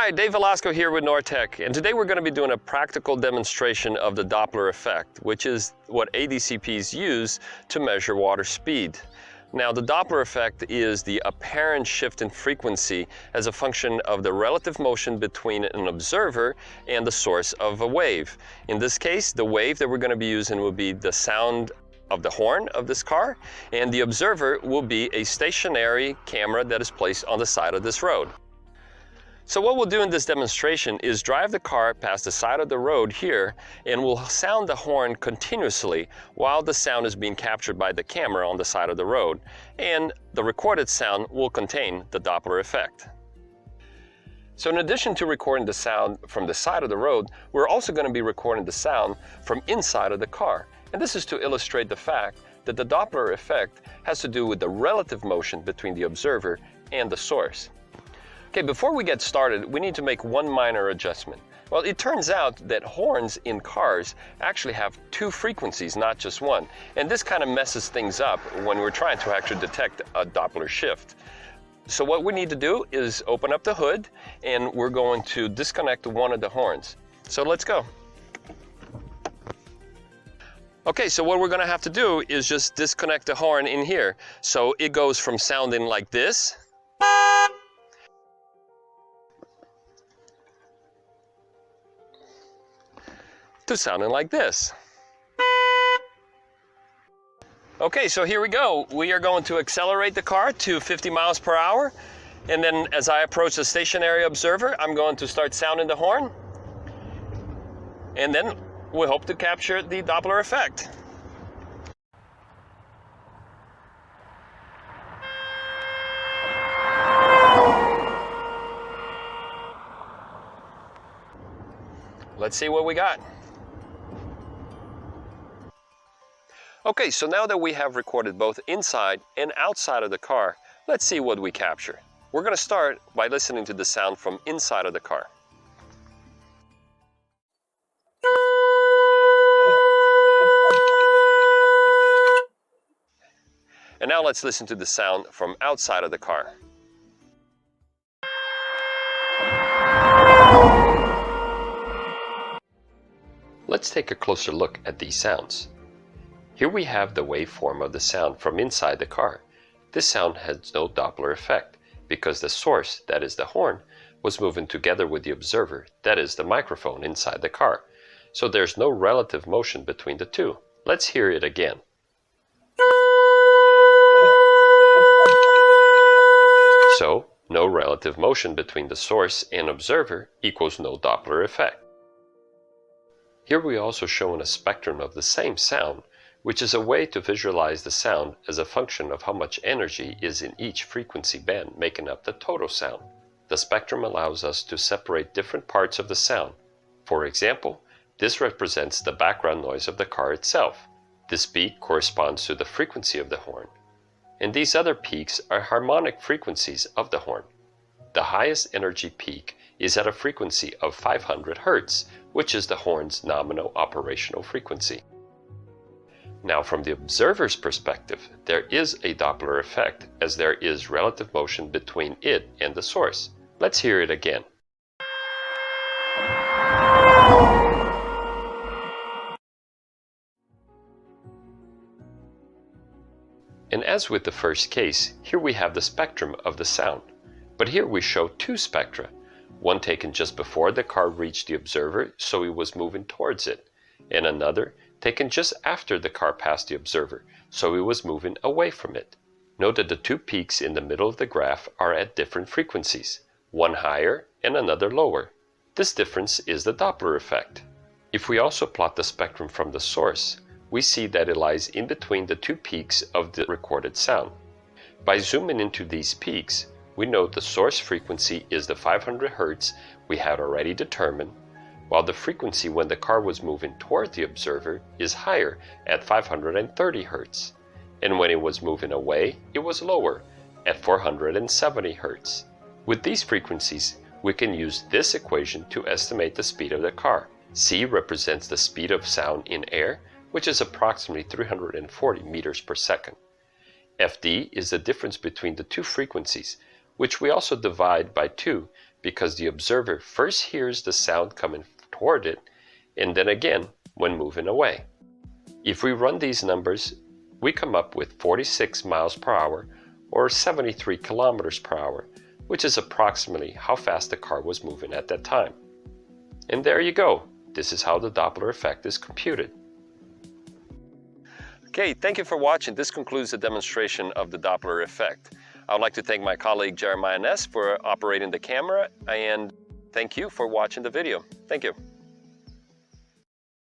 Hi, Dave Velasco here with Nortek, and today we're going to be doing a practical demonstration of the Doppler effect, which is what ADCPs use to measure water speed. Now, the Doppler effect is the apparent shift in frequency as a function of the relative motion between an observer and the source of a wave. In this case, the wave that we're going to be using will be the sound of the horn of this car, and the observer will be a stationary camera that is placed on the side of this road. So what we'll do in this demonstration is drive the car past the side of the road here, and we'll sound the horn continuously while the sound is being captured by the camera on the side of the road, and the recorded sound will contain the Doppler effect. So in addition to recording the sound from the side of the road, we're also going to be recording the sound from inside of the car. And this is to illustrate the fact that the Doppler effect has to do with the relative motion between the observer and the source. Okay, before we get started, we need to make one minor adjustment. Well, it turns out that horns in cars actually have two frequencies, not just one. And this kind of messes things up when we're trying to actually detect a Doppler shift. So what we need to do is open up the hood, and we're going to disconnect one of the horns. So let's go. Okay, so what we're going to have to do is just disconnect the horn in here. So it goes from sounding like this to sounding like this. Okay, so here we go. We are going to accelerate the car to 50 miles per hour. And then as I approach the stationary observer, I'm going to start sounding the horn. And then we hope to capture the Doppler effect. Let's see what we got. Okay, so now that we have recorded both inside and outside of the car, let's see what we capture. We're going to start by listening to the sound from inside of the car. And now let's listen to the sound from outside of the car. Let's take a closer look at these sounds. Here we have the waveform of the sound from inside the car. This sound has no Doppler effect because the source, that is the horn, was moving together with the observer, that is the microphone inside the car. So there's no relative motion between the two. Let's hear it again. So, no relative motion between the source and observer equals no Doppler effect. Here we also shown a spectrum of the same sound, which is a way to visualize the sound as a function of how much energy is in each frequency band making up the total sound. The spectrum allows us to separate different parts of the sound. For example, this represents the background noise of the car itself. This beat corresponds to the frequency of the horn. And these other peaks are harmonic frequencies of the horn. The highest energy peak is at a frequency of 500 Hz, which is the horn's nominal operational frequency. Now, from the observer's perspective, there is a Doppler effect as there is relative motion between it and the source. Let's hear it again. And as with the first case, here we have the spectrum of the sound. But here we show two spectra, one taken just before the car reached the observer, so it was moving towards it, and another taken just after the car passed the observer, so it was moving away from it. Note that the two peaks in the middle of the graph are at different frequencies, one higher and another lower. This difference is the Doppler effect. If we also plot the spectrum from the source, we see that it lies in between the two peaks of the recorded sound. By zooming into these peaks, we note the source frequency is the 500 Hz we had already determined, while the frequency when the car was moving toward the observer is higher at 530 Hz, and when it was moving away, it was lower at 470 Hz. With these frequencies, we can use this equation to estimate the speed of the car. C represents the speed of sound in air, which is approximately 340 meters per second. FD is the difference between the two frequencies, which we also divide by 2 because the observer first hears the sound coming toward it and then again when moving away. If we run these numbers, we come up with 46 miles per hour or 73 kilometers per hour, which is approximately how fast the car was moving at that time. And there you go. This is how the Doppler effect is computed. Okay, thank you for watching. This concludes the demonstration of the Doppler effect. I would like to thank my colleague Jeremiah Ness for operating the camera, and thank you for watching the video. Thank you.